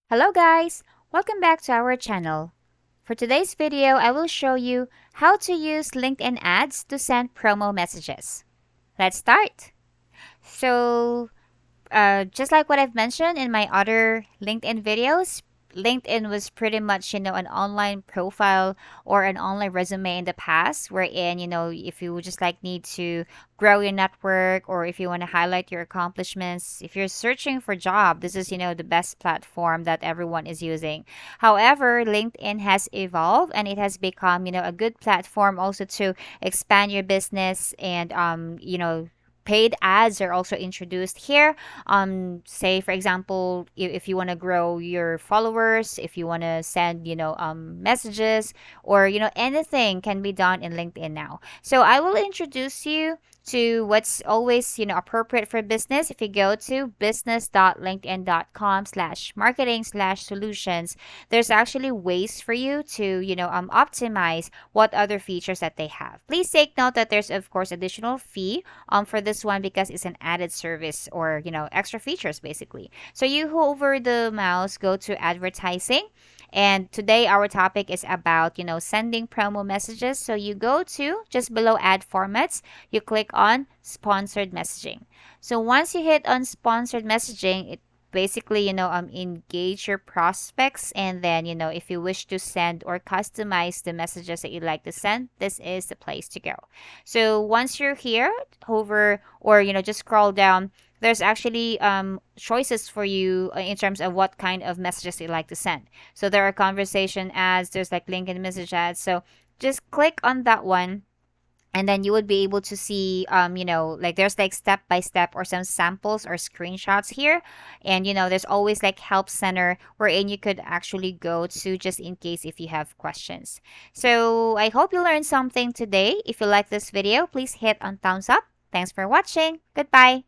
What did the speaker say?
Hello guys! Welcome back to our channel. For today's video, I will show you how to use LinkedIn ads to send promo messages. Let's start! Just like what I've mentioned in my other LinkedIn videos, LinkedIn was pretty much, an online profile or an online resume in the past, wherein, if you just like need to grow your network or if you want to highlight your accomplishments, if you're searching for job, this is, the best platform that everyone is using. However, LinkedIn has evolved and it has become, a good platform also to expand your business and, paid ads are also introduced here. Say for example, if you want to grow your followers, if you want to send messages, or anything can be done in LinkedIn now. So I will introduce you to what's always appropriate for business. If you go to business.linkedin.com/marketing/solutions, there's actually ways for you to optimize what other features that they have. Please take note that there's of course additional fee for this one because it's an added service or extra features basically. So you hover the mouse, go to advertising, and today our topic is about sending promo messages. So you go to just below ad formats, you click on sponsored messaging. So once you hit on sponsored messaging, it basically engage your prospects, and then if you wish to send or customize the messages that you'd like to send, this is the place to go. So once you're here, hover or just scroll down, there's actually choices for you in terms of what kind of messages you like to send. So there are conversation ads, there's like LinkedIn message ads. So just click on that one, and then you would be able to see like there's like step by step or some samples or screenshots here. And there's always like help center wherein you could actually go to just in case if you have questions. So I hope you learned something today. If you like this video, please hit on thumbs up. Thanks for watching. Goodbye.